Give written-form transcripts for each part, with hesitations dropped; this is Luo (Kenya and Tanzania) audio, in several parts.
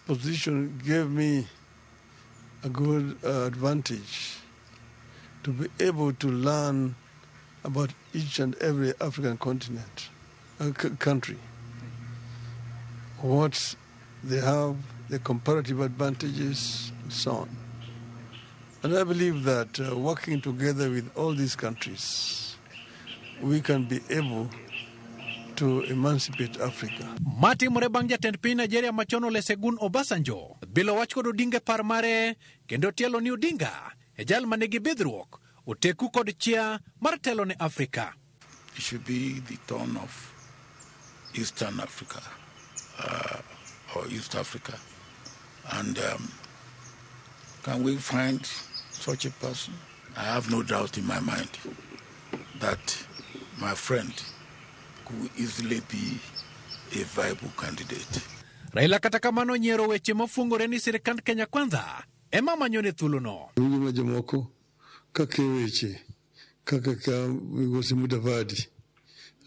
position gave me a good advantage to be able to learn about each and every African continent, country, what they have, the comparative advantages, and so on. And I believe that working together with all these countries, we can be able to emancipate Africa. Mati Morebang jatend piny Nigeria machono Olusegun Obasanjo bilo wach kod Odinga par mare kendo tielo ni Odinga e jal manigi bidhruok oteku kod chia mar telo ne Afrika. It should be the turn of Eastern Africa or East Africa, and can we find such a person? I have no doubt in my mind that my friend could easily be a viable candidate. Raila kata kamano nyiero weche mofungore ni sirikand Kenya Kwanza ema manyone thulono. Winjo jomoko kaka weche kaka migosi Mudavadi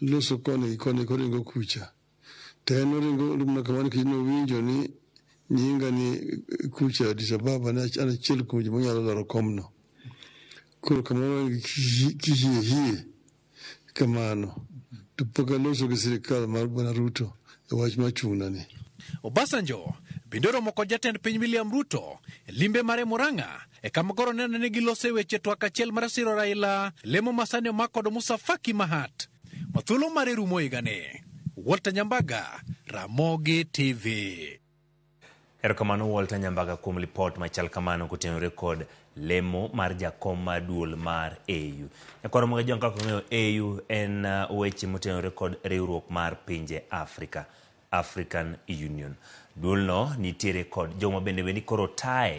loso kone ringo kucha teno ringo lumna kamani kino winjo ni nyinga ni kucha Addis Ababa na anachiel kuja monyalo laro komno kuro kamano kihie kamano tupoka loso gi sirikal mar Bwana Ruto e wach machuna ni. Obasanjo bende romo kod jatend piny William Ruto limbe mare Murang'a e kama koro nene ni gilose weche twak achiel mar siro Raila lemo masani omak kod Musa Faki Mahat mathulo mare rumo higani. Walter Nyambaga, Ramogi TV. Erokamano Walter Nyambaga kuom lipot machal kamano kutenore kod lemo mar jakom maduol mar AU. Nyakoro mga jonka kong'eyo AU en weche motenore kod riwruok mar pinje Afrika, African Union. Duol no nitiere kod joma bende koro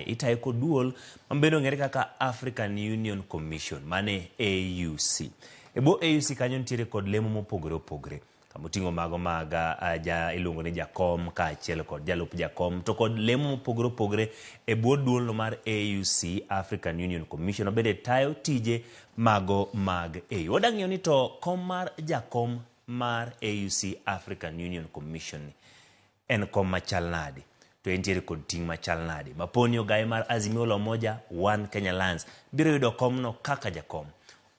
itaye kod duol mabende ong'ere kaka African Union Commission, mane AUC. Ebo AUC kanyo nitiere kod lemo mopogore opogore. Kamotingo mago maga ilungo ni jakom ka achiel kod jalup jakom to kod lemo mopogore opogore e bwo duol no mar AUC, African Union Commission, obede tayo tije mago mag AU. Wadang'eyo ni to kom mar jakom mar AUC, African Union Commission en kom machal nadi, to entiere kod ting machal nadi. Maponi ogaye mar Azimio la Umoja One Kenya Lands biro yudo komno kaka jakom,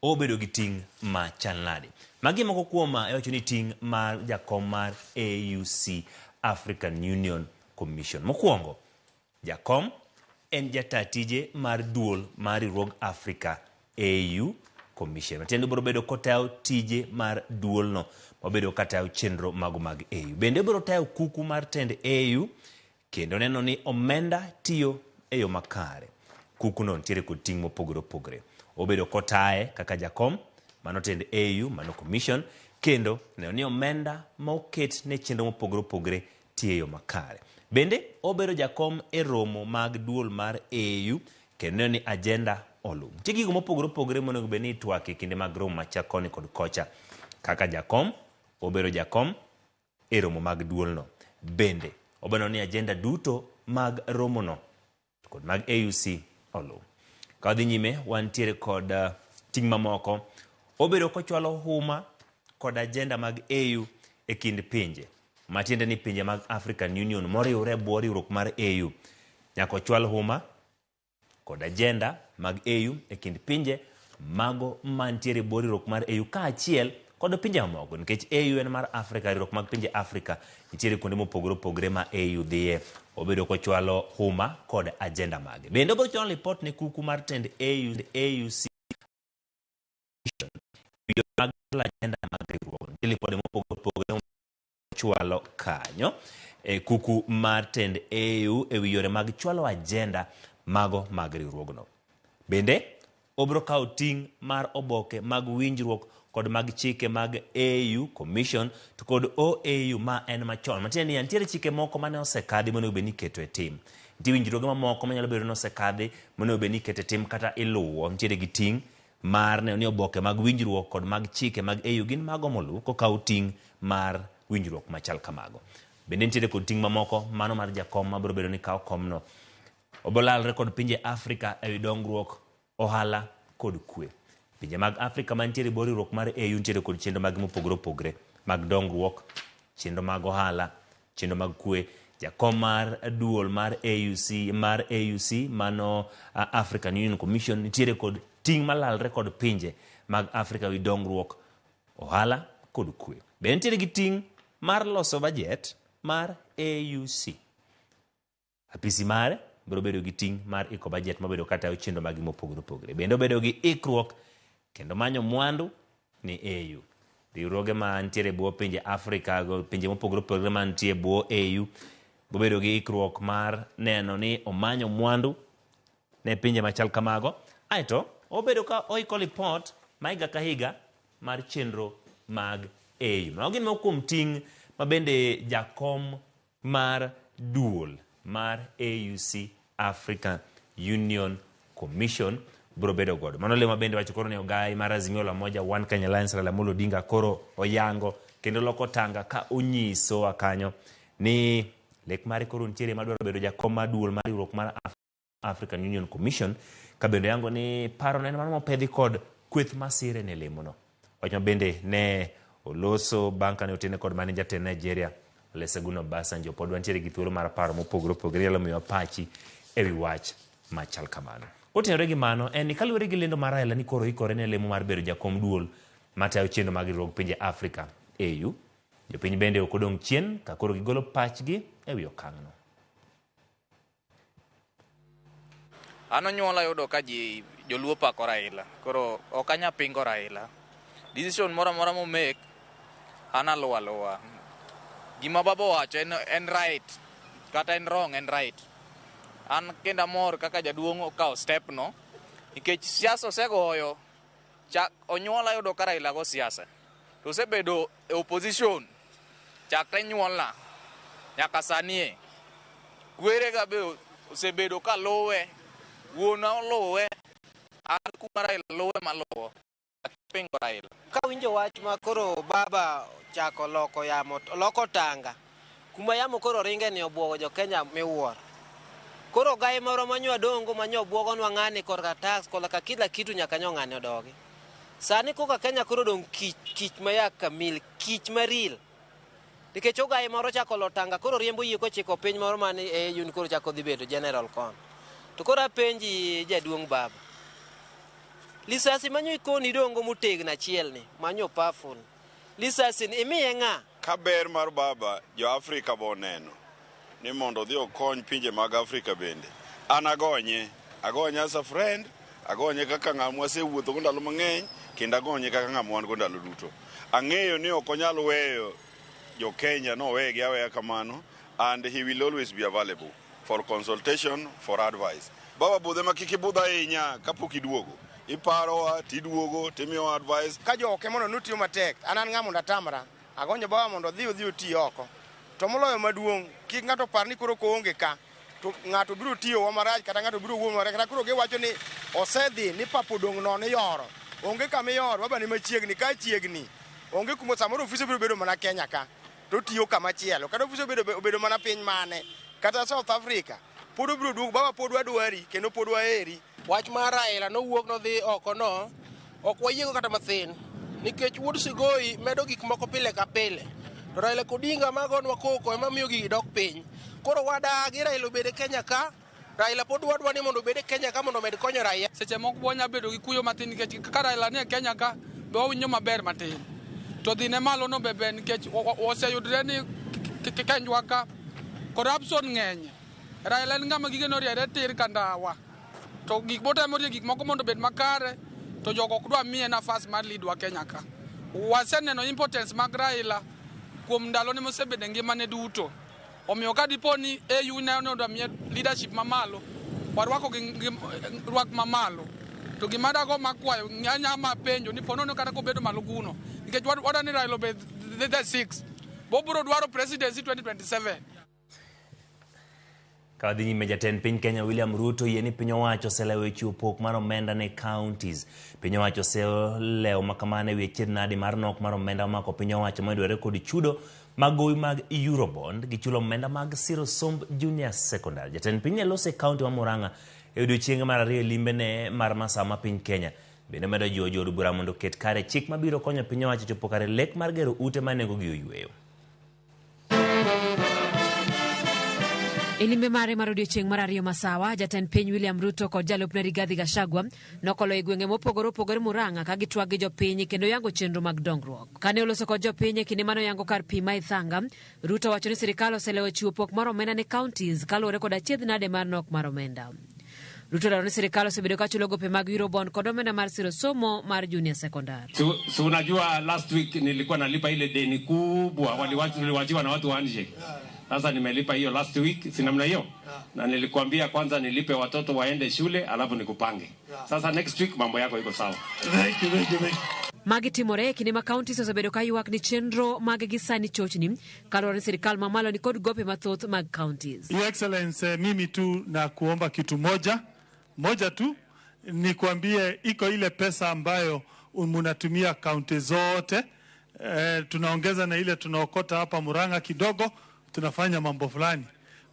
obedo gi ting machal nadi. Magi moko kuoma ewacho ni ting mar jakom mar AUC, African Union Commission. Mokwongo, jakom en jatatije mar duol mar riwruog Africa AU Commission. Matiende biro bedo kotayo tije mar duol no, mabedo katayo chenro mago mag AU. Bende biro tayo kuku mar tend AU, kendo neno ni omenda tiyo eyo makare. Kuku no ntiere kod ting mopogore opogore. Obedo kotaye kaka jakom, mano tend AU, mano commission, kendo neno ni omenda moket ne chenro mopogore opogore tiyo makare. Bende obedo jakom e romo mag duol mar AU, kendo neno ni agenda olum. Tigigo mopogore opogore monego bed ni itwake kinde mag romo machakoni kod kocha. Kaka jakom, obedo jakom e romo mag duol no. Bende obedo ni agenda duto mag romo no kod mag AUC olum. Kadhi nyime wantiere kod ting mamoko. Obedo kochwalo huma kod agenda mag AU e kind pinje. Matiende ni pinje mag African Union moriwore bwo riwruok mar AU. Nyako chwal huma kod agenda mag AU e kind pinje mago mantiere bwo riwruok mar AU ka achiel kod pinje mamoko. Nikech AU en mar Africa, riwruok mag pinje Africa nitiere kuonde mopogore opogore ma AU dhiye. Obedo kochwalo huma kod agenda mage. Bende obedo kochwalo report ne kuku mar tend AUC agenda mag riwruok. Nitiere kod mopogore opogore chwalo kanyo kuku mar tend AU e wi yore mag chwalo agenda mago mag riwruogno. Bende obro kawo ting mar oboke mag winjruok kod mag chike mag AU Commission to kod OAU ma en machon. Matiende ni nitiere chike moko mane osekadhi monego bed ni iketo e tim. Nitie winjruoge moko manyalo bedo ni osekadhi monego bed ni iketo e tim kata iluwo. Nitiere gi ting mar neno ni oboke mag winjruok kod mag chike mag AU gin mago molu kokawo ting mar winjruok machal kamago. Bende nitiere kod ting mamoko mano mar jakom mabiro bedo ni kawo komno. Obolalre kod pinje Afrika e dongruok, ohala kod kwe. Pinje mag Afrika mantiere bwo riwruok mar AU nitiere kod chenro mag mopogore opogore mag dongruok, chenro mag ohala, chenro mag kwe, jakom mar duol mar AUC mano African Union Commission nitiere kod ting' malalre kod pinje mag Afrika wi dongruok, ohala kod kwe. Be nitiere gi ting' mar loso budget mar AUC. Apisi mare biro bedo gi ting' mar iko budget mabedo kata chenro mag mopogore opogore. Bende bedo gi ikruok kendo manyo mwandu ni AU. Riwruoge ma nitiere bwo pinje Afrika go pinje mopogore opogore ma nitiere bwo AU bobedo gi ikruok mar neno ni omanyo mwandu ne pinje machal kamago. Aito obedo ka oiko report maiga ka higa mar chenro mag AU. Mago gin mokum ting' mabende jakom mar duol mar AUC African Union Commission bro bedo godo. Mano le mabende wacho koro ne ogai mar Azimio la Umoja One Kenya Alliance Raila Amolo Odinga koro oyango kendo loko tanga ka onyiso akanyo ni lek mare koro ntiere madwaro bedo jakom mar duol mar riwruok mar African Union Commission ka bende yango ni paro neno mano mopedhi kod kweth masire ne lemono. Wacho bende ne oloso banka ne otene kod manager te Nigeria Olusegun Obasanjo pod wantiere gi thuolo mar paro mopogore opogore yalo miyo pachi ewi wach machal kamano. Otenore gi mano en ni kaluwore gi lendo mar Raila ni koro ikore ne lemo mar bedo jakom duol matayo chenro mag riwruok pinje Afrika AU. Jopiny bende ok odong' chien ka koro gigolo pachgi ewi okang'no. Ano nyuola yudo ka joluo pako Raila, koro ok anya pingo Raila. Decision mora mo make ana luwa. Gima baba wacho en right kata en wrong en right. An kenda mor kaka jaduong' okawo step no nikech siasa osegoyo onyuola yudo ka Raila go siasa. To osebedo e opposition chakre nyuolna nyaka sanie. Kwere ga be osebedo ka luwe, wuona oluwe, an kuma Raila luwe maluwo. Pingo Raila. Ka winjo wach ma koro baba chako loko tanga. Kuma yamo koro ringe ni obwogo jo Kenya miwuoro. Koro gai moro manyo adongo manyo obwogo nwa ng'ani korka tax kola kila kitu nyaka nyo ng'ani odogi. Sani koka Kenya koro dong kich maya kamil, kich maril. Nikech ogai moro chako lotanga koro riembo yie kochiko piny moro mani yun koro chako dhi bedo general con. To koro apenji jaduong' baba. Lisasi manyo ikoni dongo mutegna chiel ni manyo powerful. Lisasi ni imiye ng'a? Kaber mar baba jo Afrika boneno ni mondo dhi okony pinje mag Afrika bende. An agonye as a friend, agonye kaka ng'ama wasewuotho go ndalo mang'eny, kendo agonye kaka ng'ama wan go ndalo duto. Ang'eyo ni ok onyal weyo jo Kenya no wegi aweya kamano, and he will always be available for consultation, for advice. Baba budhe makiki budha inya kapok iduogo. Iparowa tiduogo timiyo advice ka jo ke mondo nutiyo matek anan ng'amo ndatamra agonyo baba mondo dhi oti oko to moloyo maduong' kik ng'ato par ni koro koonge ka to ng'ato biro tiyo wa marach kata ng'ato biro wuomo marach kata koro giwacho ni osedhi ni papo dong' no ni yoro onge kama yoro baba ni machiegni ka chiegni onge kuma samoro ofisi biro bedo mana Kenya ka to tiyo kama chielo kata ofisi bedo mana piny mane kata South Africa pod biro duogo baba pod wadwari kendo pod waheri. Wach mar Raila nowuok nodhi oko no ok wayiego kata mathin nikech wuod Sigoi medo gik moko pile ka pile to Raila Odinga magonwa koko ema miyo gigi dok piny. Koro wadagi Raila obed Kenya ka, Raila pod wadwa ni mondo obed Kenya ka mondo med konyo raia. Seche moko bonya bedo gi kuyo matin nikech ka Raila nie Kenya ka be owinjo maber matin to dhine malo no bebe nikech oseyudre ni Kenjwa ka corruption ng'eny. Raila en ng'ama gige noriere tir kandawa to gik botemo gik moko mondo bed makare to jogo ok dwa miye nafas mar lidwa Kenya ka. Waseneno importance mag Raila kuom ndalo ne mosebede ngimane duto. Omiyo ka dipo ni AU ne odwa miye leadership mamalo, warwako gi rwak mamalo. To gima dago makwayo nyanya mapenjo ni ponono kata kobedo malo kuno. Nikech wadani Raila obed the 6. Bobro dwaro presidency 2027. Kadhi nyime jatend piny Kenya William Ruto yeni piny owacho oselewo chiwo pok mar omenda ne counties. Piny owacho oselewo makamane weche nadi mar nok mar omenda mako piny owacho medware kod chudo magowi mag Eurobond gi chulo omenda mag siro somb junior secondary. Jatend piny lose county wa Murang'a e odiochienge mar ariyo limbe ne mar masama piny Kenya. Bende medo jiwo od bura mondo ket kare chik mabiro konyo piny owacho chopo kare lek mar gero ute manengo gi oyweyo. Elimbe mare mar odiochieng' mar ariyo masawa, jatend piny William Ruto kod jalupne Rigathi Gachagua nokolo e gwenge mopogore opogore Murang'a ka gitwak gi jopiny kendo yango chenro mag dongruok. Kane oloso kod jopiny kinde mano yango kar pi ma Ithanga, Ruto wacho ni sirikal oselewo chiwo pok mar omenda ne counties kaluwore kod achiedh nade mar nok mar omenda. Ruto lero ni sirikal osebedo ka chulo gope mag Eurobond kod omenda mar siro somo mar junior secondary. So unajua last week nilikuwa nalipa ile deni kubwa waliwachiwa na watu wa handshake. Sasa nimelipa hiyo last week, si namna hiyo. Na nilikwambia kwanza nilipe watoto waende shule alafu nikupange. Sasa next week mambo yako iko sawa. Magi timore kinde ma counties osebedo ka ywak ni chenro mag gisani chochni kaluwore ni sirikal mamalo ni kod gope mathoth mag counties. Your Excellency, mimi tu na kuomba kitu moja tu ni kuambie iko ile pesa ambayo mnatumia kaunti zote, tunaongeza na ile tunaokota hapa Murang'a kidogo, tunafanya mambo fulani.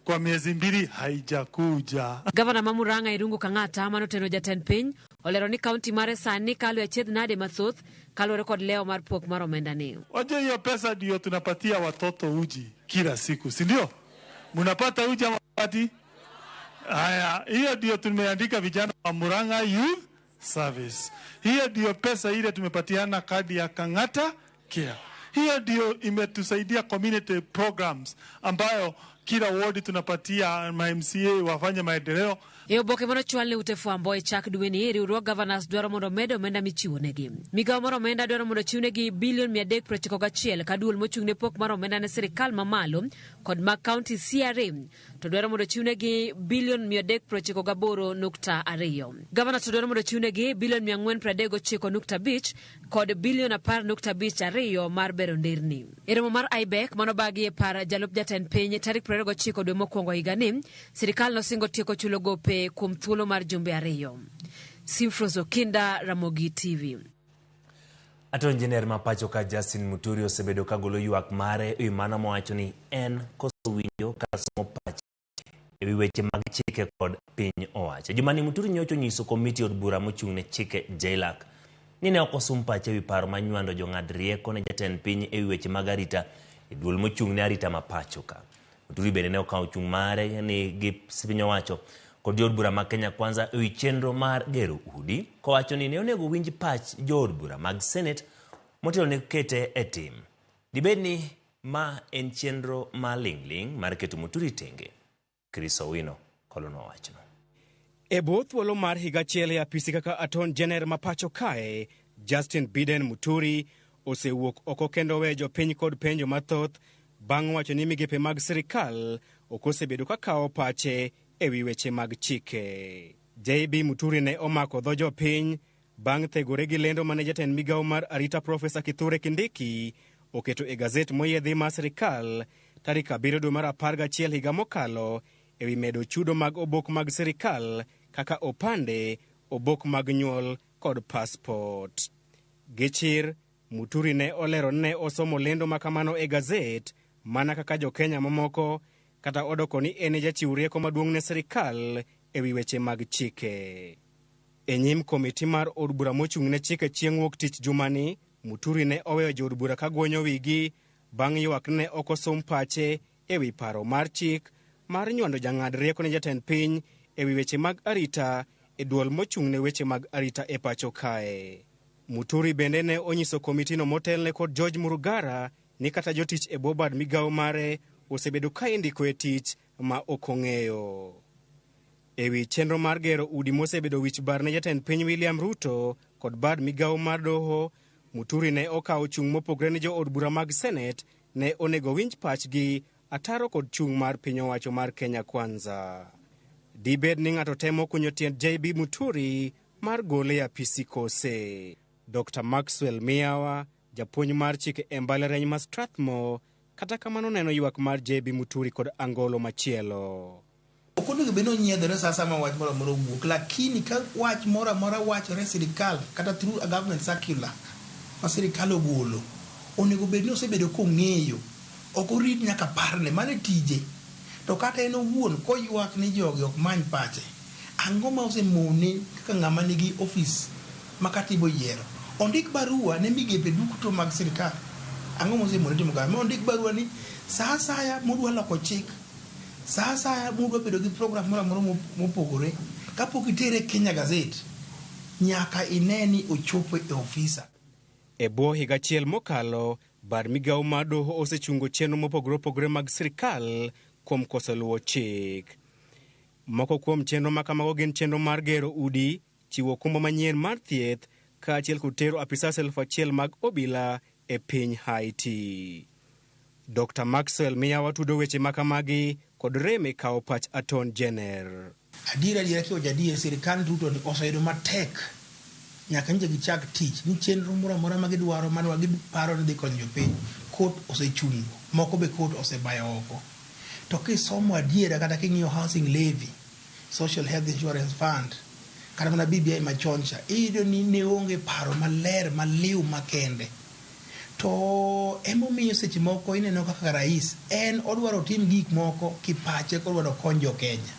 Kwa miezi 2 haijakuja. Gavana ma Murang'a Irungu Kang'ata manoteno jatend piny olero ni kaunti mare sani kalu achiedh nade mathoth kaluwore kod leo mar pok mar omenda ni. Waje hiyo pesa ndio tunapatia watoto uji kila siku, si ndio? Mnapata uji ama pati? Haya, hiyo ndio tumeandika vijana wa Murang'a Youth Service. Hiyo ndio pesa ile tumepatiana kadi ya Kang'ata Care. Hiyo ndio imetusaidia community programs ambayo kila ward tunapatia MCA wafanye maendeleo. E oboke mano chwal ne ute fwambo e chak dweni riwruok governors dwaro mondo medo omenda michiwo negi. Migawo mar omenda dwaro mondo chiwnegi bilion 391 ka duol mochung'ne pok mar omenda ne sirikal mamalo kod mag county CRA to dwaro mondo chiwnegi bilion 398.2. Governors to dwaro mondo chiwnegi bilion 439.5 kod bilion 10.52 mar bero nderni. E romo mar IBEC mano bagi e par jalup jatend piny tarik 29 dwe mokwongo higani, sirikal nosingo tieko chulo gope kuom thuolo mar jumbe 2. Simfrozo Kinda, Ramogi TV. Ato injinier mapacho ka Justin Muturi osebedo ka golo ywak mare e mano mowacho ni en koso winjo kata somo pache e weche mag chike kod piny owacho. Jumani Muturi nyocho nyiso komiti od bura mochung'ne chike JLAC ni ne okosum pache wi paro manywando jong'ad rieko ne jatend piny e weche mag arita e duol mochung'ne arita mapacho ka. Muturi bende ne okawo chung' mare ni gi piny owacho kod od bura mag Kenya Kwanza e chenro mar gero udi, kowacho ni ne onego winj pach jood bura mag Senate motelo ne kete e tim. Dibed ni ma en chenro maling'ling mar keto Muturi tenge. Chris Owino kolono wacho. E thuolo mar higa achiel e apisi kaka Attorney General mapacho kae, Justin Biden Muturi osewuok oko kendo we jopiny kod penjo mathoth bang' wacho ni migepe mag sirikal okosebedo ka kawo pache e wi weche mag chike. JB Muturi ne omako dho jopiny bang' thegore gi lendo mane jatend migawo mar arita Profesa Kithure Kindiki oketo e gazet moyiedhi mar sirikal tarik 7 dwe mar 11 higa mokalo e wi medo chudo mag obok mag sirikal kaka opande, obok mag nyuol kod passport. Gichir, Muturi ne olero ne osomo lendo makamano e gazet mana kaka jo Kenya mamoko kata odoko ni ene jachiw rieko maduong' ne sirikal e wi weche mag chike. E nyim komiti mar od bura mochung'ne chike chieng' wuok tich jumani, Muturi ne oweyo jood bura ka gwonyo wigi bang' ywak ne okosom pache e wi paro mar chik mar nywando jang'ad rieko ne jatend piny e wi weche mag arita e duol mochung'ne weche mag arita e pacho kae. Muturi bende ne onyiso komitino motelne kod George Murugara ni kata jotich e bobad migawo mare osebedo ka indiko e tich ma okong'eyo. E wi chenro mar gero udi mosebedo wich bar ne jatend piny William Ruto kod bad migawo mar doho, Muturi ne okawo chung' mopogre ni jo od bura mag Senate ne onego winj pachgi ataro kod chung' mar piny owacho mar Kenya Kwanza. Dibed ni ng'ato temo kunyo tiend JB Muturi mar gole e apisi kose. Dr. Maxwell Miawa, japuonj mar chike e mbalariany ma Strathmore, kata kamano neno ywak mar JB Muturi kod angolo machielo. Okonego beno nyiedhore sasa ma wach moro moro wuok, lakini ka wach moro moro wachore sirikal kata through a government circular ma sirikal ogolo, onego bed ni osebedo kong'eyo, ok orit nyaka parne mane tije. To kata en owuon koywak ni jogi ok many pache, ang'o ma osemone kaka ng'ama nigi ofis makatibo yiero ondik barua ne migepe duto mag sirikal? Ang'o ma osemone timo kama? Ondik barua ni sa asaya modwa loko chik, Sasa mudo bedo gi program moro mopogore kapok itere Kenya Gazette nyaka ineni ochopo e ofisa. E bwo higa achiel mokalo, bad migawo mar doho osechungo chenro mopogore opogore mag sirkal kuom koso luwo chik. Moko kuom chenro ma kamago gin chenro mar gero udi, chiwo okumba manyien mar thieth, kaachiel kod tero apisas 1,000 mag obila e piny Haiti. Dr. Maxwell miyawa tudo weche makamagi kod reme kawo pach Attorney General. Adiera kiwa jadier sirikal duto ni oseyudo matek nyaka nje gichak tich ni chenro moro amora ma gidwaro manwa giparo ni dhi konyo jopiny court osechungo, moko be court osebayo oko. To kisomo adiera kata king'iyo housing levy, social health insurance fund, kata mana BBI machoncha, iyudo ni ne onge paro maler maliw makende. To emomiyo seche moko ineno kaka rais en odwaro tim gik moko kipache kodwaro konyo Kenya.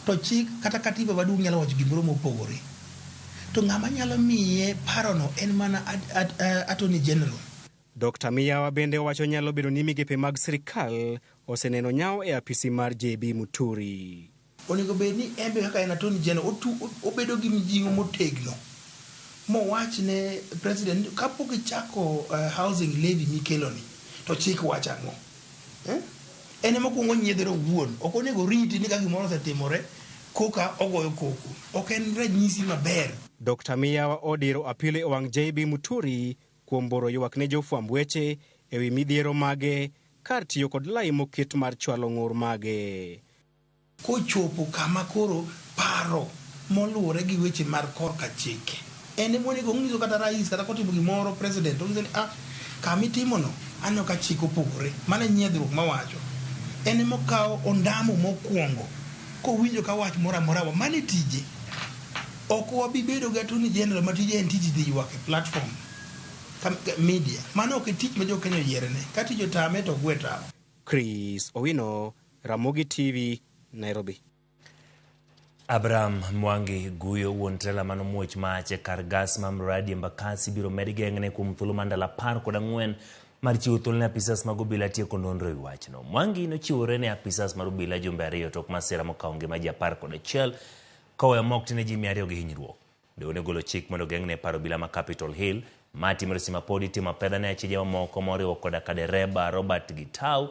To chik kata katiba maduong' nyalo wacho gimoro mopogore. To ng'ama nyalo miye parono en mana Attorney General. Dr. Miyawa bende wacho nyalo bedo ni migepe mag sirkal oseneno nyawo e apisi mar JB Muturi. Onego bed ni embe kaka en Attorney General obedo gi mjingo motegno. Mowach ne president kapok ichako housing levy mikeloni to chik wacho ang'o. En mokwongo nyiedhero wuon, ok onego riti ni ka gimoro osetimore koka ogoyo koko. Ok en ranyisi maber. Dr. Miyawa odiro apilo e wang' JB Muturi kuom boro ywak ne jofwamb weche ewi midhiero mage kar tiyo kod lai moket mar chwalo ng'ur mage. Kochopo kama koro paro moluwore gi weche mar korka chike. En monego ng'iso kata rais kata kotimo gimoro president ong'iso ni kamitimono aneno ka chik opogore. Mana nyiedhruok mawacho. En mokawo ondamo mokwongo kowinjo ka wach moro amora mane tije. Ok wabi bedo gi Attorney General ma tije en tich dhi ywak e platform media. Mano ok tich ma jo Kenya yierene. Ka tich otame to gwe tamo. Chris Owino, Ramogi TV, Nairobi. Abraham Mwangi guyo wuon trela mano muoch mache kar gas ma mradi Embakasi biro med geng'ne kuom thuolo mandala 14 mar chiwo thuolo ne apisas mag obila tieko nonro e wachno. Mwangi nochiwore ne apisas mar obila jumbe 2 tok masira mokawo ngima ji 11 koweyo mok tine ji 200 gi hinyruok. Doho ne golo chik mondo geng'ne paro obila ma Capitol Hill matimore sima pod itimo apedha ne achije mamoko moriwo koda ka dereba Robert Gitau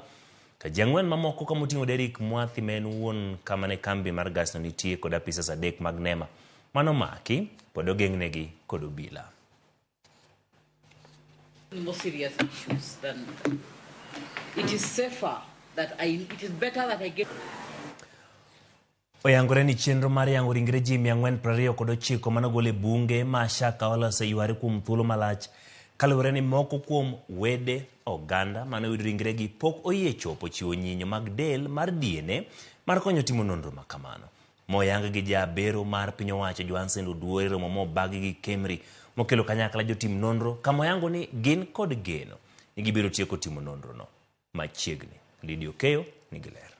ka jang'wen mamoko ka moting'o Derek Mwathi men wuon kama ne kambi mar gas no nitie kod apisas 3 mag NEMA mano maki pod ogeng'negi kod obila. More serious issues than it is safer that it is better that I get. Oyangore ni chenro mar yango ringre ji 429 manogole bunge ma Shaka olose yware kuom thuolo malach kaluwore ni moko kuom wede oganda mane oyudo ringre gi pok oyie chopo chiwo nyinyo mag del mar DNA mar konyo timo nonro makamano. Moyang gi jabero mar piny owacho Johnson Oduor romo mobagi gi Kemri mokelo kanyakla jotim nonro kamoyango ni gin kod geno ni gibiro tieko timo nonro no machiegni. Lidio Keyo nigiler.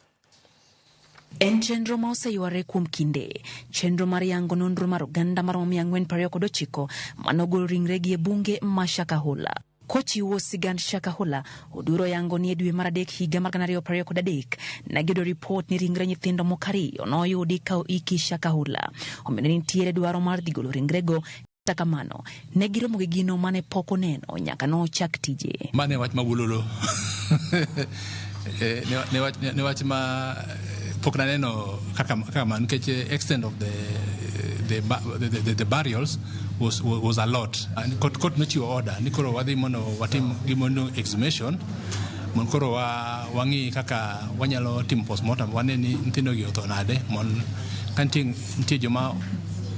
En chenro ma oseyware kuom kinde. Chenro mar yango nonro mar oganda mar 429 manogolo ringre gi e bunge ma Shakahola. Kochiwo sigand Shakahola, Oduro yango ni e dwe mar 3 higa mar 2023 negido report ni ringre nyithindo mokariyo noyudi ka oiki Shakahola. Omiyo nitiere dwaro mar dhi golo ringrego. Takamano, negiromo gi gino mane pok oneno nyaka nochak tije. Mane wach mawulolo. Ne wach ma pok naneno kaka man nikech extent of the burials was a lot. And court nochiwo order ni koro wadhi mondo watim gimono exhumation mon koro wangi kaka wanyalo timo postmortem wane ni nyithindo gi otho nade mon kanting nitie joma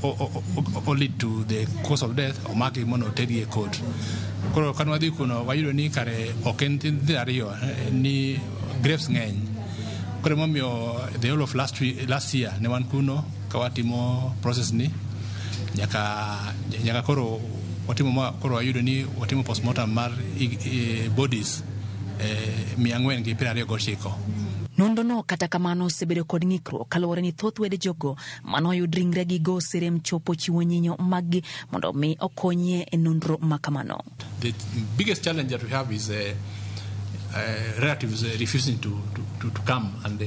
or lead to the cause of death or mark mono tedi e court. Koro kan wadhi kuno wayudo ni kare oken nyithindo ariyo ni graves ng'eny. Koro momiyo the whole of last year ne wan kuno ka watimo process ni nyaka koro koro wayudo ni watimo postmortem mar bodies 429. Nondono kata kamano osebedo kod ng'ikruok kaluwore ni thoth wede jogo manoyud ringre gi go sirem chopo chiwo nyinyo mag mondo mi okonyie e nonro makamano. The biggest challenge that we have is relatives refusing to come and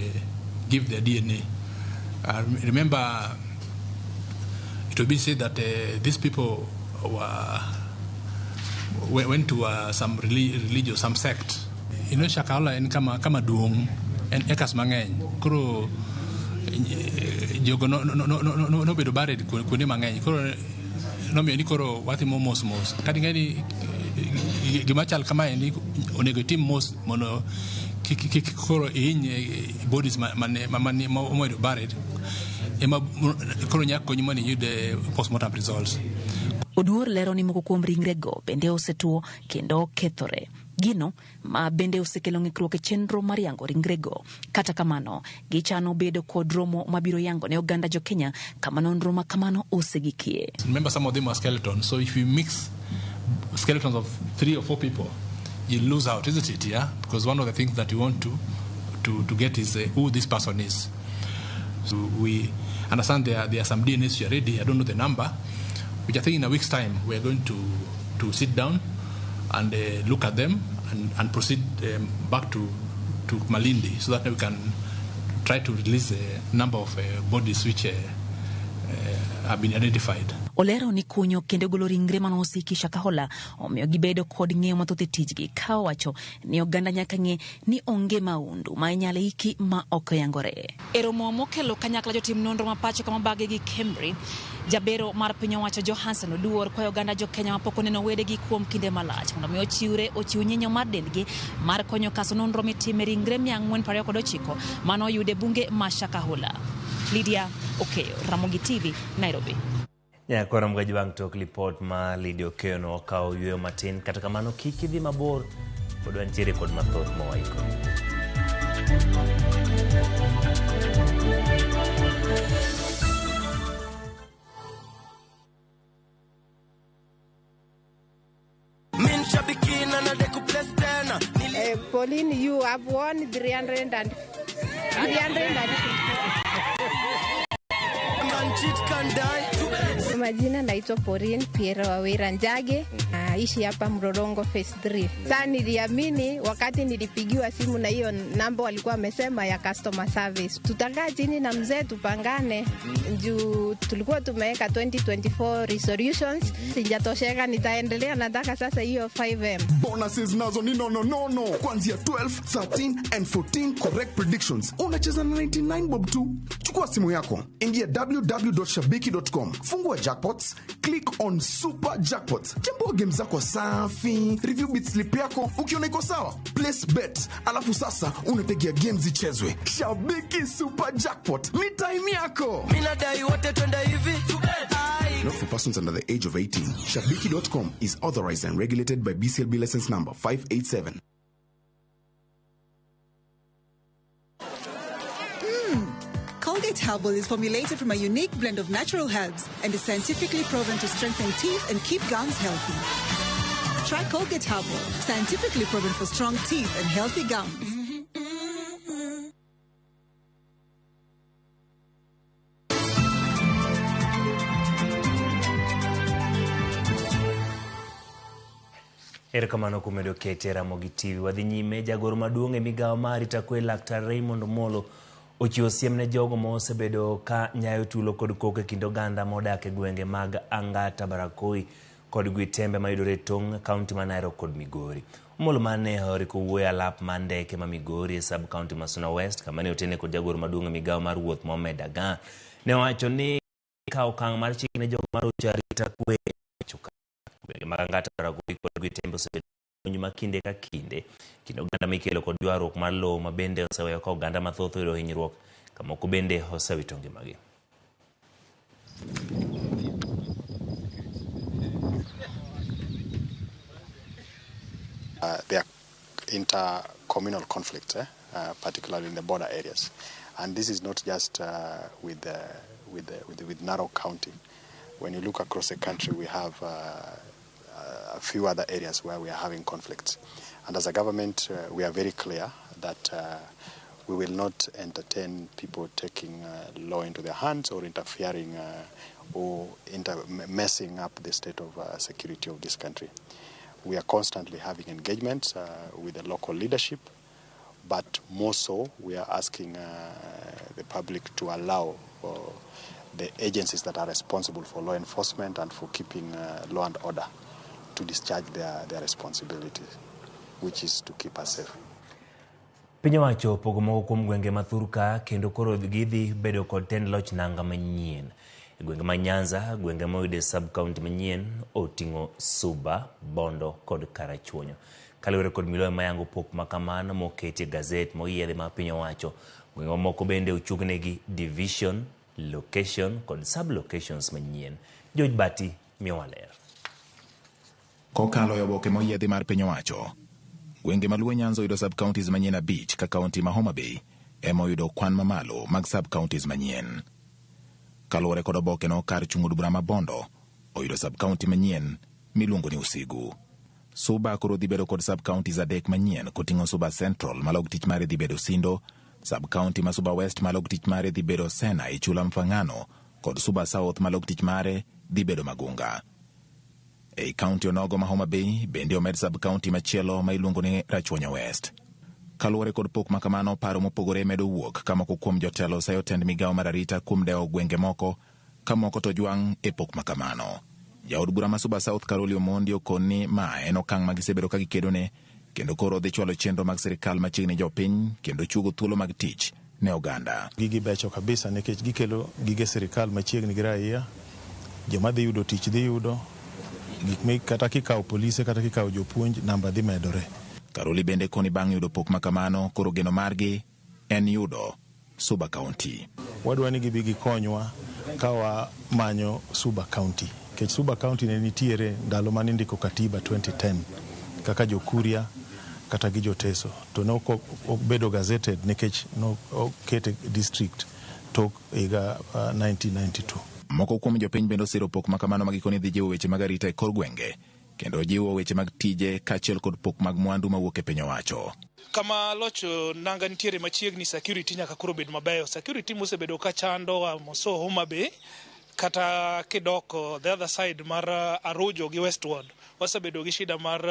give their DNA. Remember, it will be said that these people went to some religious, some sect. You know, Shakahola en kama duong en ekas mangeny. Kuro jogo no bedo bare kuonde mangeny. Kuro no mi ni kuro watimo mos. Kadi ngeni gima chal kama ni onego tim mos mono koro bodies mane mo bare. Ema koro nyak konyo mani yude postmortem results. Oduor lero ni moko kuom ringrego bende osetuo kendo kethore. Gino ma bende osekelo ng'ikruok e chenro mar yango ringrego. Kata kamano, gichano bedo kod romo mabiro yango ne oganda jo Kenya kama nonro ma kamano osegikie. Remember, some of them are skeletons, so if you mix skeletons of 3 or 4 people, you lose out, isn't it? Yeah, because one of the things that you want to get is who this person is. So we understand there are some DNAs already. I don't know the number, which I think in a week's time we are going to sit down and look at them and proceed back to Malindi, so that we can try to release a number of bodies which have been identified. Olero ni kunyo kendo golo ringre manosiki Shakahola omiyo gibedo kod ng'eyo mathoth e tijgi ka owacho ni oganda nyaka ng'e ni onge maundu ma inyalo iki ma ok yangore. E romo mokelo kanyakla jotim nonro mapacho kama bage gi Kemri, jabero mar piny owacho Johansen oduor kwayo oganda jo Kenya mapok oneno wedegi kuom kinde malach mondo mi ochiw nyinyo mar dendgi mar konyo kaso nonro mitime ringre 429 mano oyude bunge ma Shakahola. Lydia Okeyo, Ramogi TV, Nairobi. Kora mgaji bang' tok report ma Lydia Okeyo no okawo yweyo matin kata kamano kik idhi mabor pod wantiere kod mathoth mowaiko. Pauline, you have won 350. Majina naitwa Pauline Piero Wawira Njage, naishi hapa Mrorongo Phase 3. Sasa niliamini wakati nilipigiwa simu na hiyo namba walikuwa wamesema ya customer service. Tutakaa chini na mzee tupangane juu tulikuwa tumeweka 2024 resolutions. Sijatosheka, nitaendelea, nataka sasa hiyo 5M. Bonuses nazo ni no. Kuanzia 12, 13 and 14 correct predictions. Unacheza na 99 bob tu. Chukua simu yako, ingia www.shabiki.com. Fungua jackpots, click on super jackpots. Chambua game zako safi, review bit slip yako, ukiona iko sawa, place bet. Alafu sasa unategea games zichezwe. Shabiki super jackpot, ni time yako. Mina dai wote twenda hivi. Not for persons under the age of 18. Shabiki.com is authorized and regulated by BCLB license number 587. Colgate Herbal is formulated from a unique blend of natural herbs and is scientifically proven to strengthen teeth and keep gums healthy. Try Colgate Herbal, scientifically proven for strong teeth and healthy gums. Erokamano kuom medo kete Ramogi TV. Wadhi nyime. Jagoro maduong' e migawo mar arita kwe Laktar Raymond Omolo ochiwo siem ne jogo ma osebedo ka nyayo tulo kod koko e kind oganda modak e gwenge mag Angata, Barakoi kod Gwitembe mayudore tong' kaunti ma Narok kod Migori. Omolo mane oriko wuoyo alap mar ndeke ma Migori e sub kaunti ma Suna West kama ne otene kod jagoro maduong' e migawo mar wuoth Mohamed Aga ne owacho ni kawo okang' mar chik ne jogo ma rocho arita kwe gwenge mag Angata, Barakoi kod Gwitembe osebedo nyuma kinde ka kinde kendo oganda mikelo kod dwarruok mar lowo ma bende oseweyo ka oganda mathoth oyudo hinyruok kama moko bende osewito ngimagi. There are inter-communal conflicts, particularly in the border areas, and this is not just with Narok County. When you look across the country, we have a few other areas where we are having conflicts. And as a government, we are very clear that we will not entertain people taking law into their hands or interfering or messing up the state of security of this country. We are constantly having engagements with the local leadership but more so we are asking the public to allow the agencies that are responsible for law enforcement and for keeping law and order to discharge their responsibilities, which is to keep us safe. Piny owacho pogo moko kuom gwenge mathurka kendo koro gidhi bedo kod tend loch nanga manyien. E gwenge ma Nyanza, gwenge moyude sub-county manyien oting'o Suba, Bondo kod Karachuonyo. Kaluwore kod Miloyo mayango pok makamano moketi e gazet moyiedhi ma piny owacho, gwenge moko bende ochungnegi division, location kod sub-locations manyien. George Bati miyowa ler. Kokalo e oboke moyiedhi mar piny owacho, gwenge maluwe Nyanza oyudo sub-counties manyien 5 ka kaunti ma Homa Bay ema oyudo kwan mamalo mag sub-counties manyien. Kaluwore kod oboke no, kar chung' od bura ma Bondo oyudo sub-county manyien miluongo ni Usigu. Suba koro dhi bedo kod sub-counties 3 manyien koting'o Suba Central malog tich mare dhi bedo Sindo, sub-county ma Suba West malog tich mare dhi bedo Sena e Chula Mfangano kod Suba South malog tich mare dhi bedo Magunga. E kaunti onogo ma Homa Bay bende omed sub-county machielo ma iluongo ni Rachuonyo West. Kaluwore kod pok makamano, paro mopogore medo wuok ka moko kuom jotelo sayo tend migawo mar arita kuom dewo gwenge moko ka moko to jwang' e pok makamano. Jaod bura ma Suba South Karoli Omondi okon ni ma en okang' ma gisebedo ka gikedone kendo koro dhi chwalo chenro mag sirikal machiegni jopiny kendo chugo thuolo mag tich ne oganda. Gigi becho kabisa nikech gikelo gige sirikal machiegni gi raia, joma dhi yudo tich dhi yudo, gik kata kikawo polise kata kikawo jopuonj namba dhi medore. Karoli bende koni bang' yudo pok makamano koro geno margi en yudo Suba County. Wadwa ni gibi gikonywa ka wamanyo Suba County. Kech Suba County ne nitiere ndalo mane ndiko katiba 2010 kaka jokuria kata gi joteso. To ne obedo gazetted nikech no okete district tok higa 1992. Moko kuom jopiny bende osiro pok makamano magikoni dhi jiwo weche mag arita e kor gwenge kendo jiwo weche mag tije kaachiel kod pok mag mwandu mawuok e piny owacho. Kama locho nanga nitiere machiegni security nyaka koro bed mabeyo. Security mosebedo ka chando moso Homa Bay kata kidoko the other side mar Arojo gi Westward wasebedo gi shida mar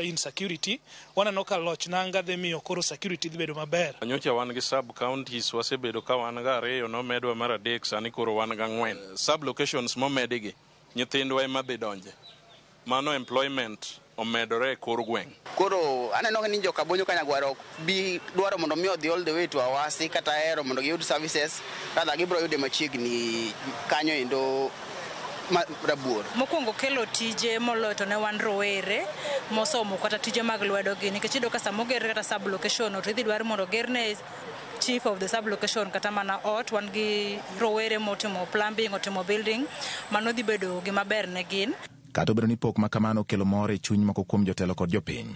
insecurity. Wanano ka loch nanga dhi miyo koro security dhi bedo maber. Nyocha wan gi sub counties wasebedo ka wan ga 2 nomedwa mar 3 sani koro wan ga 4. Sub locations momedigi nyithindwa ema dhi donje. Mano employment omedore kor gweng'. Koro aneno ni joka bonyo Kanyagwaro bi dwaro mondo mi odhi all the way to Awasi kata Ahero mondo giyud services kata gibro yude machiegni kanyo endo Rabuor. Mokwongo kelo tije moloyo to ne wan rowere mosomo kata tije mag lwedo gi nikech iyudo ka samo ger kata sub location to idhi dwaro mondo gerne chief of the sub location kata mana ot wan gi rowere motimo plumbing otimo building mano dhi bedo gima ber ne gin. Kata obedo ni pok makamano kelo mor e chuny moko kuom jotelo kod jopiny.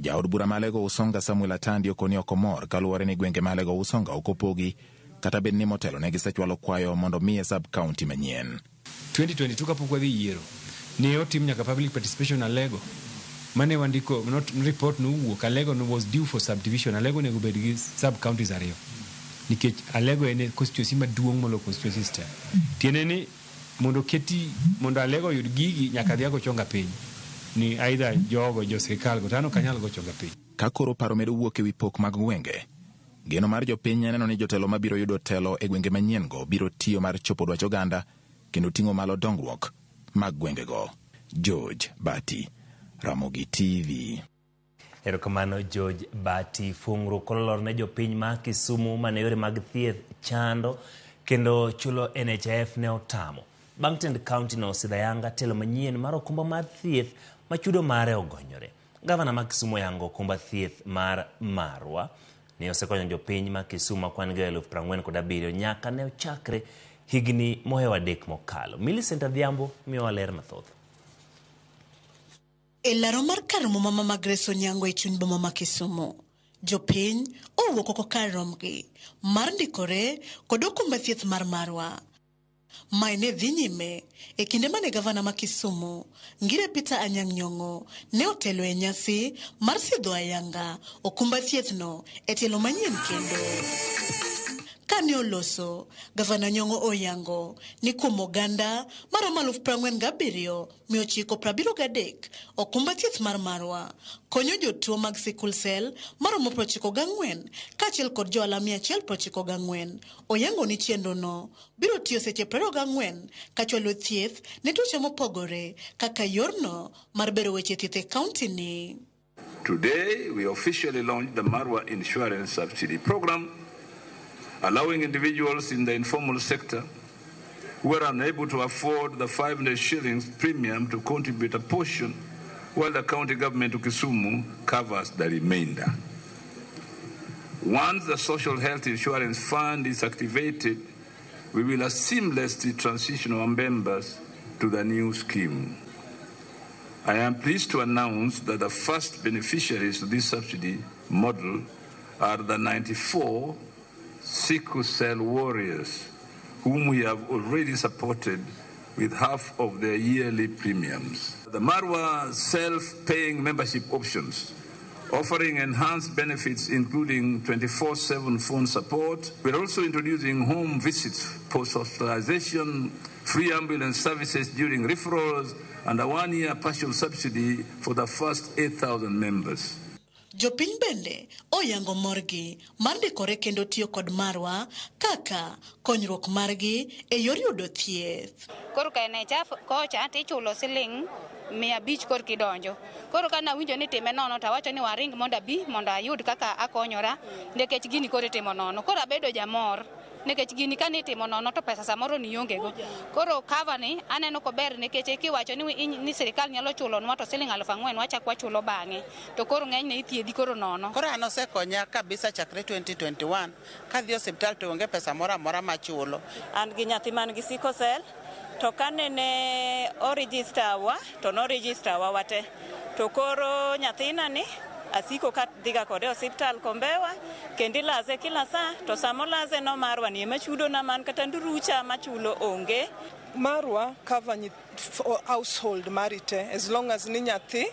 Jaod bura malego Usonga Samuel Atandi okoni ok omor kaluwore ni gwenge malego Usonga ok opogi kata bed ni motelo ne gisechwalo kwayo mondo miye sub county manyien. 2022 kapok wadhi yiero ne otim nyaka public participation Alego mane wandiko report no wuok Alego no was due for subdivision. Alego nego bed gi sub counties 2 nikech Alego en constituency maduong' molo constituency system. Tiene ni mondo keti mondo Alego yud gigi nyaka dhiago chonga piny ni either jogo jo sirikal go tano kanyal go chonga piny. Ka koro paro medo wuok ewi pok mag gwenge, geno mar jopiny neno ni jotelo mabiro yudo telo e gwenge manyien go biro tiyo mar chopo dwach oganda kendo ting'o malo dongruok mag gwenge go. George Bati, Ramogi TV. Erokamano George Bati. Fungro kolor ne jopiny ma Kisumu mane yore mag thieth chando kendo chulo NHIF ne otamo. Bang' tend county no sidayanga telo manyien mar okumba mar thieth machudo mare ogonyore. Gavana ma Kisumu yango okumba thieth mar Marwa ne osekonyo jopiny ma Kisumu kwan gi 47,000 nyaka ne ochakre higni mohewa 3 mokalo. Millicent Adhiambo miyowa ler mathoth. E laro mar kar mama Magreso Nyango e chuny boma ma Kisumu, jopiny owuok oko kar romgi mar ndikore kod okumba thieth mar Marwa. Maine dhi nyime e kinde mane gavana ma Kisumu Ngire Peter Anyang' Nyong'o ne otelo e nyasi mar sidho ayanga okumba thieth no e telo manyien kendo. Ka Kane oloso, Gavana Nyong'o oyango ni kuom oganda maromo 47,973 okumba thieth mar Marwa konyo jotuo mag sickle cell maromo 94 kaachiel kod johala 194. Oyango ni chenrono biro tiyo seche 24 kachwalo thieth ne tuoche mopogore kaka yorno mar bero weche thieth e kaunti ni. Today, we officially launched the Marwa Insurance Subsidy Program, allowing individuals in the informal sector who are unable to afford the 500 shillings premium to contribute a portion, while the county government of Kisumu covers the remainder. Once the Social Health Insurance Fund is activated, we will seamlessly transition our members to the new scheme. I am pleased to announce that the first beneficiaries of this subsidy model are the 94 sickle cell warriors, whom we have already supported with half of their yearly premiums. The Marwa self-paying membership options, offering enhanced benefits including 24/7 phone support. We're also introducing home visits, post-hospitalization, free ambulance services during referrals, and a 1-year partial subsidy for the first 8,000 members. Jopiny bende oyango morgi mar ndikore kendo tiyo kod Marwa kaka konyruok margi e yor yudo thieth. Koro ka ne chaf kocha tichulo siling 500 kor kidonjo. Koro kana winjo ni time nono tawacho ni waring mondo abi mondo ayud kaka akonyora nikech gini kore timo nono. Koro abedo jamor nikech gini kani timo nono to pesa samoro ni onge go. Koro cover ni aneno ko ber nikech kiwacho ni sirikal nyalo chulo nwa to siling 4,000 wacha kwa chulo bange. To koro ng'eny ne ithiedhi koro nono. Koro an osekonya kabisa chakre 2021 kadhi osiptal to onge pesa moro amora machulo. An gi nyathi man gi sickle cell to kane ne o register wa to no register wa wate. To koro nyathina ni asiko ka dhiga kode osiptal Kombewa kendi laze kila saa to samo laze no Marwa ni machudo na man kata ndurucha machulo onge. Marwa cover ni household marite as long as ni nyathi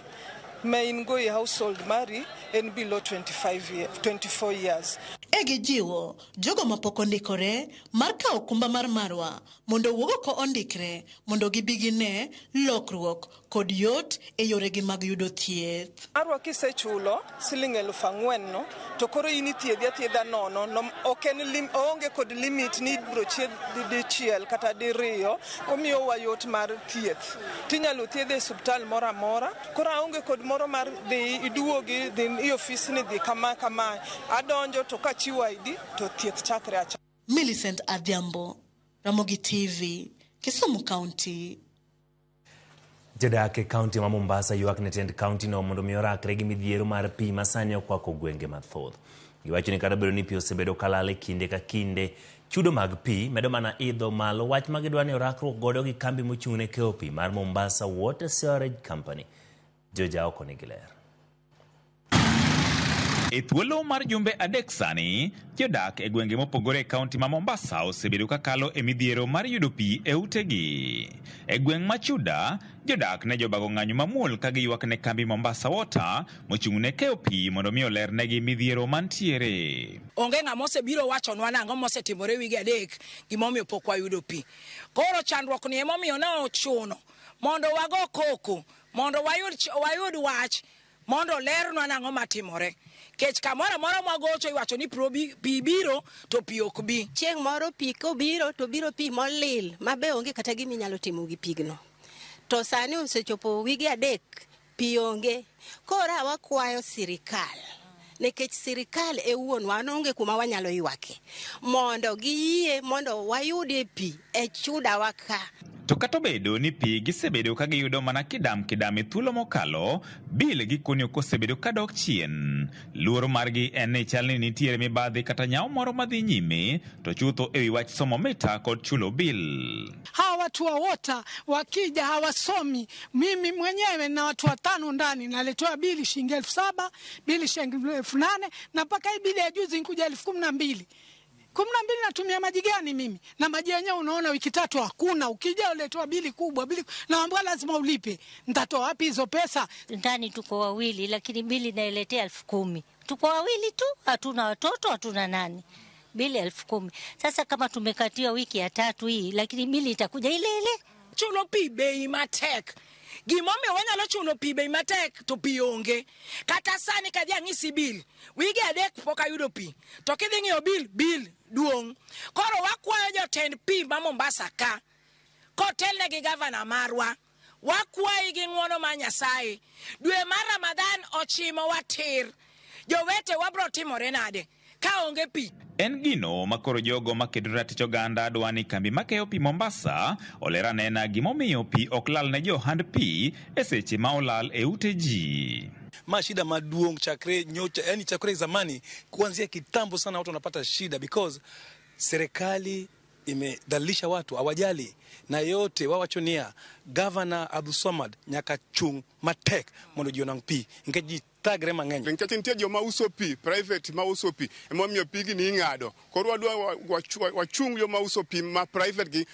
main go household mari and below 24 years. Egi jiwo jogo mapoko ndikore mar kawo okumba mar Marwa mondo wuogo ko ondikre mondo gibigine lokruok kod yot e yoregi mag yudo thieth. Marwa kisechulo siling 4,000 no to koro ini thiedha nono no oken onge kod limit ni bro chiel kata diriyo omiyo wayot mar thieth. Tinyalo thiedhe e hospital mora mora koro onge kod moro mar dhi iduogi dhi office ni dhi kama adonjo to kachiwo ID to thieth chakre acha. Millicent Adhiambo, Ramogi TV, Kisumu County. Jodak e kaunti ma Mombasa ywak ne tend kaunti no mondo mi orakre gi midhiero mar pi masani okwako gwenge mathoth. Giwacho ni kata bedo ni pi osebedo kalale kinde ka kinde, chudo mag pi medo mana idho malo, wach ma gidwa ni orakruok godo gi kambi mochung' ne keyo pi mar Mombasa Water Sewerage Company. Joja oko nigi ler. E thuolo mar jumbe adek sani, jodak e gwenge mopogore e kaunti ma Mombasa osebedo kakalo e midhiero mar yudo pi e utegi. E gweng' ma Chuda, jodak ne jobago ng'anyo mamuol ka giywak ne kambi Mombasa Water mochung' ne keyo pi mondo mi olernegi midhiero mantiere. Onge ng'ama osebiro wachonwa nang'o mosetimore wige adek gimomiyo pok wayudo pi. Koro chandruok ni emomiyo ne ochuno mondo wago koko mondo wayud wach mondo lernwa nang'o matimore. Kech kamoro moro magocho iwacho ni pi biro to pi ok bi. Chieng' moro pi kobiro to biro pi molil mabe onge kata gima inyalo timo gi pigno. To sani osechopo wige adek pi onge. Kora wakwayo sirikal. Nikech sirikal e wuonwa onge kuma wanyalo ywake mondo giyie mondo wayudie pi e chuda waka. To kata obedo ni pi gisebedo ka giyudo mana kidam e thuolo mokalo, bil gikoni ok osebedo kadok chien. Luoro margi en ni chal ni nitiere mibadhi kata nyawo moro madhi nyime to chutho ewi wach somo mita kod chulo bil. Hawa watu wa water wakija hawasomi. Mimi mwenyewe na watu 5 ndani naletoa bili shilingi 7,000, bili shilingi 8,000 na mpaka hii bili ya juzi nikuja 12,000. 12 natumia maji gani mimi? Na maji yenyewe unaona wiki 3 hakuna. Ukija uletoa bili kubwa, naambia lazima ulipe. Nitatoa wapi hizo pesa? Ndani tuko wawili lakini bili nailetea 10,000. Tuko wawili tu, hatuna watoto, hatuna nani. bili 10,000. Sasa kama tumekatia wiki ya 3 hii, lakini bili itakuja ile ile. Chulo pi bei matek. Gimome wanyalo chulo pi bei matek to pi onge. Kata sani kadhi ang'isi bil. Wige adek pok ayudo pi. To kidhi ng'iyo bil duong'. Koro wakwayo jotend pi ma Mombasa ka. Kotelne gi gavana marwa. Wakwayi gi ng'wono ma Nyasaye. Dwe mar Ramadhan ochimo watir. Jowete wabro timore nade ka onge pi. En gino makoro jogo makedo ratich oganda dwani kambi makeyo pi Mombasa olera nena gimomiyo pi ok lal ne johand pi e seche ma olal e ute ji. Ma shida maduong' chakre nyocha, yani chakre zamani kuanzia kitambo sana watu wanapata shida because serikali imedhalilisha watu, hawajali na yote wawachonia. Governor Abdulswamad nyaka chung matek mondo jionang pi ngeji tagre mang'eny. Nikech nitie joma uso pi, private ma uso pi, emomiyo pigi ni ing'ado. Koro wadwa wachung joma uso pi ma private gi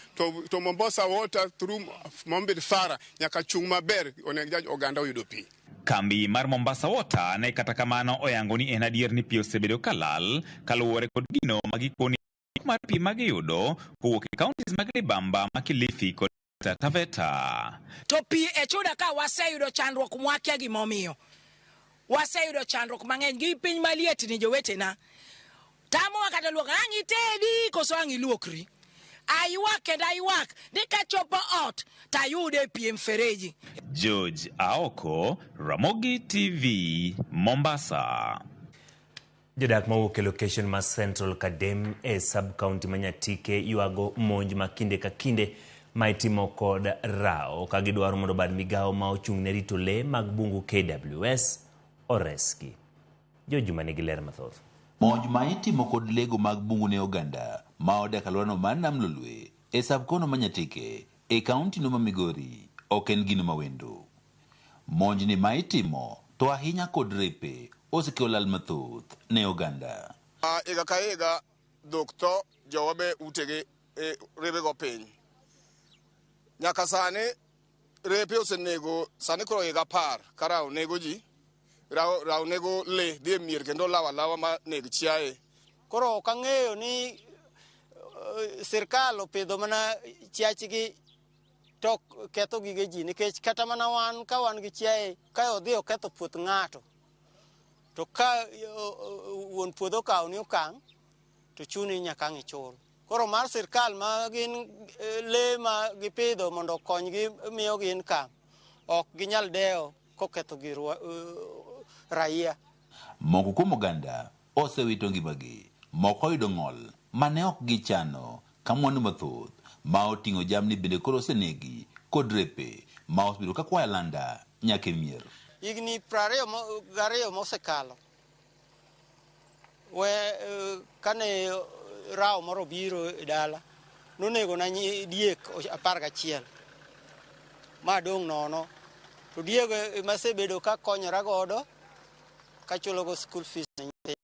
to Mombasa Water through Mombit Fara nyaka chung maber onego oganda oyudo pi. Kambi mar Mombasa Water ne kata kamano oyango ni en adier ni pi osebedo kalal kaluwore kod gino magikoni mar pi magiyudo kowuok e counties mag Ribamba, Kilifi kod Taveta. To pi e chuda ka waseyudo chandruok mwakia gimomiyo. Waseyudo chandruok mang'eny gi piny maliet ni jowetena. Tamo wakata luok ang'i tedi koso ang'i luokri. Aywak kendo aywak ni ka chopo ot tayude pi mfereji. George Aoko, Ramogi TV, Mombasa. Jodak mawuok e location ma Central Kadem e sub-county Manyatike yuago monj ma kinde ka kinde ma itimo kod rao ka gidwaro mondo bad migawo ma ochung' ne rito le mag bungu KWS oreski. Jojuma nigi ler mathoth. Monj ma itimo kod lego mag bungu ne oganda ma odak alworano mar Nam Lolwe e sub-kono Manyatike e kaunti no ma Migori ok en gino mawendo. Monj ni ma itimo to ahinya kod repe osekelo lal mathoth ne oganda. Ega ka ega dhok to jowa be utege rebe go piny. Nyaka sani repe osenego sani koro ega 10 karao nego ji. Rao nego le dhi mier kendo lawa ma neg chiaye. Koro ok ang'eyo ni sirkal opidho mana chiachgi to ketho gige ji nikech kata mana wan ka wan gi chiaye ka odhi oketho puoth ng'ato to ka wuon puodho kawo ni okang' to chuni nyaka ang' ichul. Koro mar sirkal ma gin le ma gipidho mondo konygi miyo gin kam ok ginyal dewo koketho gir raia. Moko kuom oganda osewito ngimagi, moko oyudo ng'ol mane ok gichano ka mwandu mathoth ma oting'o jamni bende koro osenegi kod repe ma osebedo ka kwayo landa nyaka e mier. Higni 22 mosekalo kane rao moro biro e dala nonego na diek 11 ma dong' nono to diego masebedo ka konyora godo ka chulo go school fees ne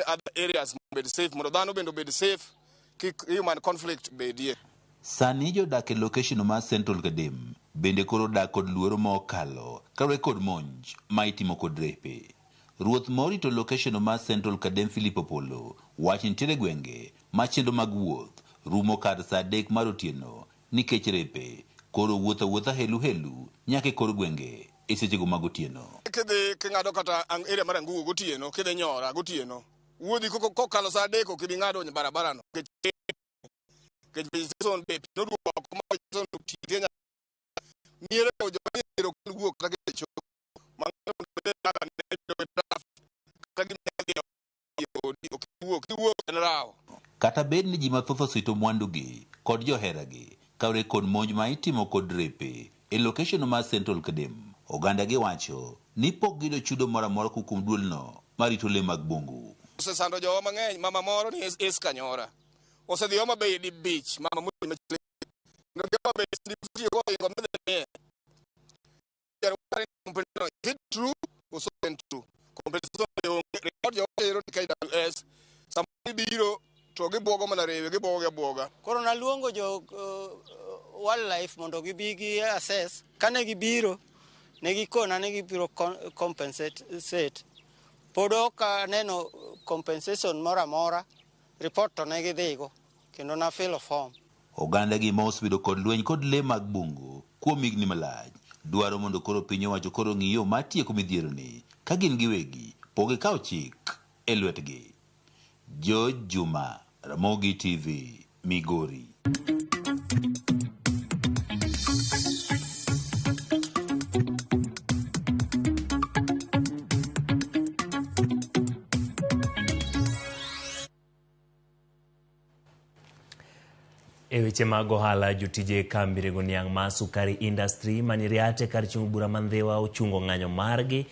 other areas be safe mondo dhano bendo bed safe kik human conflict bedie. Sani jodak e location mar Central Kadem bende koro dak kod luoro ma okalo kaluwore kod monj ma itimo kod repe. Ruoth morito location mar Central Kadem Philip Opolo wacho nitiere gwenge ma chenro mag wuoth rumo kar saa 3 mar otieno nikech repe koro wuotha helu nyaka e kor gwenge e sechego mag otieno. Kidhi king'ado kata area mar Angugo gotieno kidhi Nyora gotieno wuodhi kokalo saa 3 kidhi ng'ado barabara no kech vegetation be no duoko ma vegetation tiye miere jo yero wuok kata kecho mang'ado kata bed ni ji mathoth osito mwandugi kod joheragi kaluwore kod monj ma itimo kod repe e location mar Central Kadem, oganda gi wacho ni pok gido chudo moro amora kuom duolno marito le mag bungu. Osesando jowa mang'eny. Mama moro ni Eska Nyora osedhi Homa Bay di beach mama moro machile no Homa Bay di futi go ingo medhe is it true or so true compensation record your KWS somebody biro to gibogo mana rewe giboga. Koro naluongo jo wildlife mondo gibi gi assess kane gibiro ne gikona ne gibiro compensate set Podok neno compensation mora report to negi dhigo kendo na fill form. Oganda gi ma osebedo kod lweny kod le mag bungu kuom higni malach dwaro mondo koro piny owacho koro ng'iyo mar tieko midhiero ni ka gin giwegi poge kawo chik e lwetgi. George Juma, Ramogi TV, Migori. E weche mag ohala, jotije kambi rego niang' ma sukari industry maniriate kar chiemo bura mandhiwa ochungo ng'anyo margi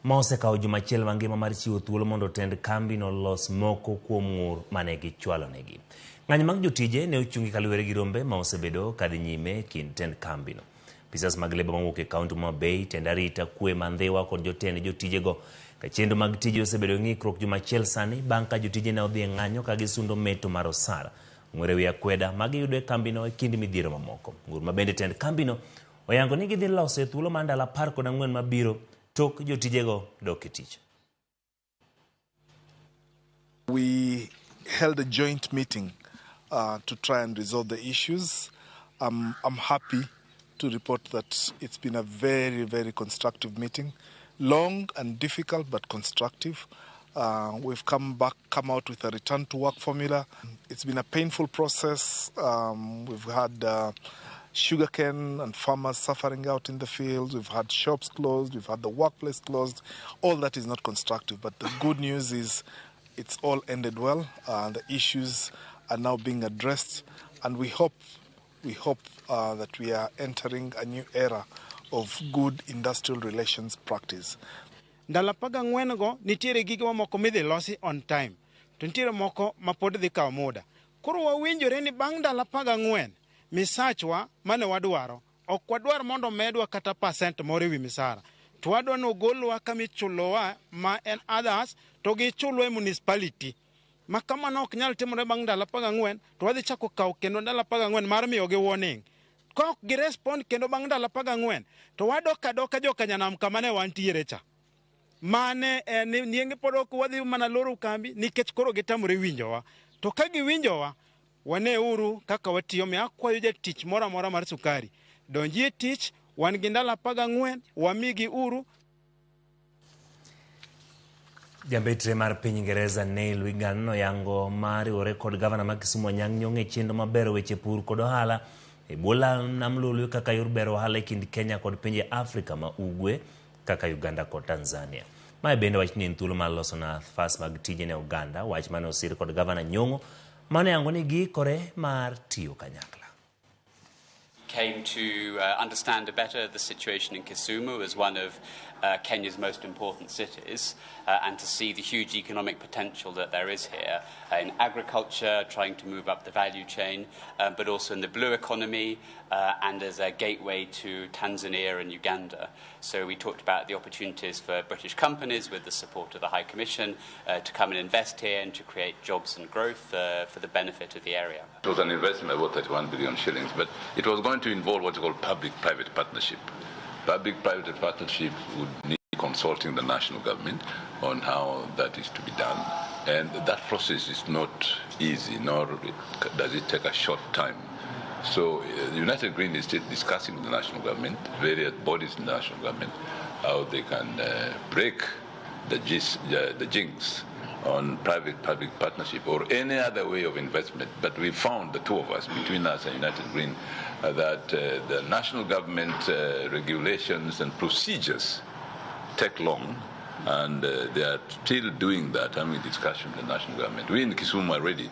ma osekawo juma achiel mangima mar chiwo thuolo mondo tend kambi no los moko kuom ng'ur mane gichwalo negi. Ng'anyo mag jotije ne ochungi kaluwore gi rombe ma osebedo kadhi nyime kind tend kambi no. Pisas mag lebo mawuok e kaunti ma Bay, tend arita kwe mandhiwa kod jotend jotijego ka chenro mag tije osebedo ng'ikruok juma achiel sani bang' ka jotije ne odhi e ng'anyo ka gisundo meto mar osara ng'were wi akweda mag yudo e kambino e kind midhiero mamoko. Ngur ma bende tend kambino oyango ni gidhi loso e thuolo mar ndalo 14 mabiro tok jotijego dok e tich. We held a joint meeting to try and resolve the issues. I'm happy to report that it's been a very, very constructive meeting. Long and difficult, but constructive. We've come out with a return to work formula. It's been a painful process. We've had sugarcane and farmers suffering out in the fields. We've had shops closed. We've had the workplace closed. All that is not constructive. But the good news is it's all ended well. The issues are now being addressed, and we hope that we are entering a new era of good industrial relations practice. Ndalo 14 go nitiere gige moko midhi losi on time. To nitiere moko ma pod dhi kawo muda. Koro wawinjore ni bang' ndalo 14 misachwa mane wadwaro ok wadwar mondo medwa kata percent moro ewi misara. To wadwa no golwa kama ichulowa ma en others to gichulo e municipality. Ma kamano ok nyal timore bang' ndalo 14 to wadhi chako kawo kendo ndalo 14 mar miyogi warning. Ka ok girespond kendo bang' ndalo 14 to wadok adoka jokanyanam kama ne wantiere cha. Mane nienge pod ok wadhi mana loro kambi nikech koro gitamore winjowa. To ka giwinjowa, wane uru kaka watiyo. Mi akwayo jatich moro amora mar sukari donji e tich, wan gi ndalo 14 wamigi uru. Jambetre mar piny Ingereza Neil Wigan noyango mariwore kod gavana ma Kisumu Anyang' Nyong'o e chenro maber weche pur kod ohala e bwo nam lolwe kaka yor bero ohala e kind Kenya kod pinje Afrika ma ugwe kaka Uganda kod Tanzania. Mae bende wach ni en thuolo mar loso nafas mag tije ne Uganda, wach mane osir kod gavana Nyong'o mane yango ni giikore mar tiyo kanyakla. Came to understand better the situation in Kisumu as one of Kenya's most important cities and to see the huge economic potential that there is here in agriculture, trying to move up the value chain, but also in the blue economy and as a gateway to Tanzania and Uganda. So we talked about the opportunities for British companies with the support of the High Commission to come and invest here and to create jobs and growth for the benefit of the area. It was an investment of about 31 billion shillings, but it was going to involve what is called public-private partnership. Public-private partnership would need consulting the national government on how that is to be done. And that process is not easy, nor does it take a short time. So United Green is still discussing with the national government, various bodies in the national government, how they can break the jinx on private-public partnership or any other way of investment. But we found, the two of us, between us and United Green, that the national government regulations and procedures take long, and they are still doing that, having discussion with the national government. We in Kisumu are ready.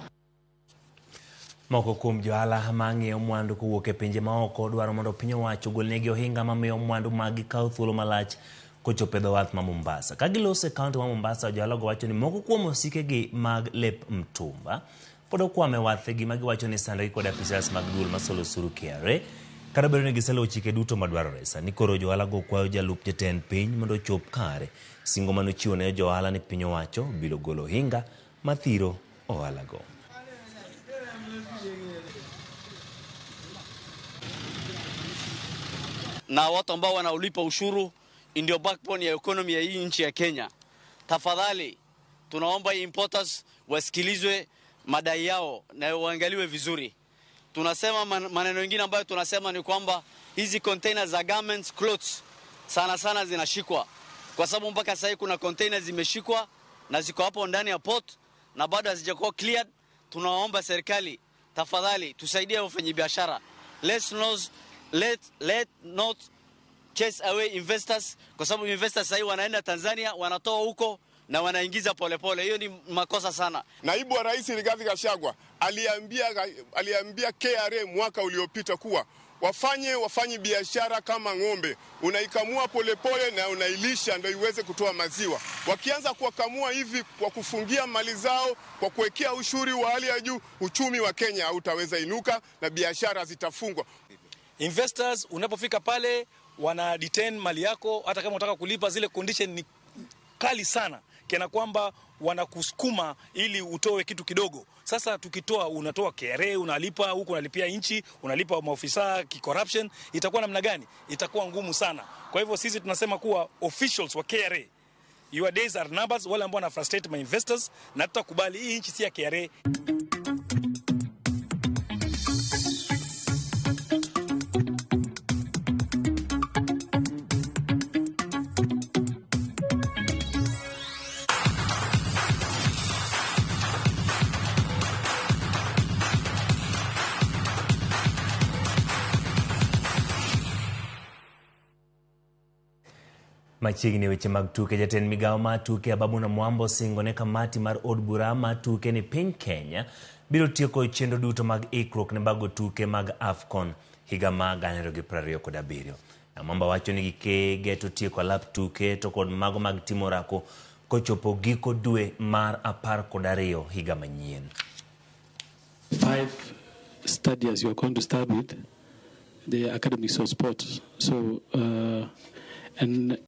Moko kuom johala mang'iewo mwandu kowuok e pinje maoko dwaro mondo piny owacho ogolnegi ohinga mamiyo mwandu mag kawo thuolo malach kochopo e dho wath ma Mombasa. Ka giloso e kaunti ma Mombasa, johala go wacho ni moko kuom osikegi mag lep mtumba pod okwame wathegi ma giwacho ni sandogi kod apisas mag duol masolo osuru KRA kata bedo ni giseluwo chike duto madwarore. Sani koro johala go kwayo jalup jatend piny mondo ochop kare singo manochiwo ne johala ni piny owacho biro golo ohinga mathiro ohala go. Na watu ambao wanaulipa ushuru ndio backbone ya economy ya hii nchi ya Kenya. tafadhali tunaomba importers wasikilizwe madai yao na waangaliwe vizuri. Tunasema maneno mengine ambayo tunasema ni kwamba hizi containers za garments, clothes sana zinashikwa. Kwa sababu mpaka sasa kuna containers zimeshikwa na ziko hapo ndani ya port na bado hazijakuwa cleared. Tunaomba serikali tafadhali tusaidie wafanyabiashara. Let not chase away investors, kwa sababu investors sasa wanaenda Tanzania, wanatoa huko na wanaingiza polepole. Hiyo ni makosa sana. Naibu wa Rais Rigathi Gachagua aliambia KRA mwaka uliopita kuwa wafanye biashara kama ng'ombe, unaikamua polepole na unailisha ndio iweze kutoa maziwa. Wakianza kuwakamua hivi kwa kufungia mali zao, kwa kuwekea ushuru wa hali ya juu, uchumi wa Kenya hautaweza inuka na biashara zitafungwa. Investors unapofika pale wana detain mali yako, hata kama unataka kulipa, zile condition ni kali sana, kana kwamba wanakusukuma ili utoe kitu kidogo. Sasa tukitoa, unatoa KRA, unalipa huku, unalipia inchi, unalipa maofisa corruption, itakuwa namna gani? Itakuwa ngumu sana. Kwa hivyo sisi tunasema kuwa officials wa KRA, your days are numbers. Wale ambao wana frustrate my investors, na tutakubali hii inchi si ya KRA. Machiegni weche mag tuke. Jatend migawo mar tuke Ababu na Mwambo singone kamati mar od bura mar tuke ni piny Kenya biro tieko chenro duto mag ikruok ne bago tuke mag AFCON higa mag 2027. Mwambo wacho ni geto tieko alap tuke to kod mago mag timo rako kochopo giko dwe mar 12 higa manyien. 5 stadiums you are going to start with the academies of sport. So and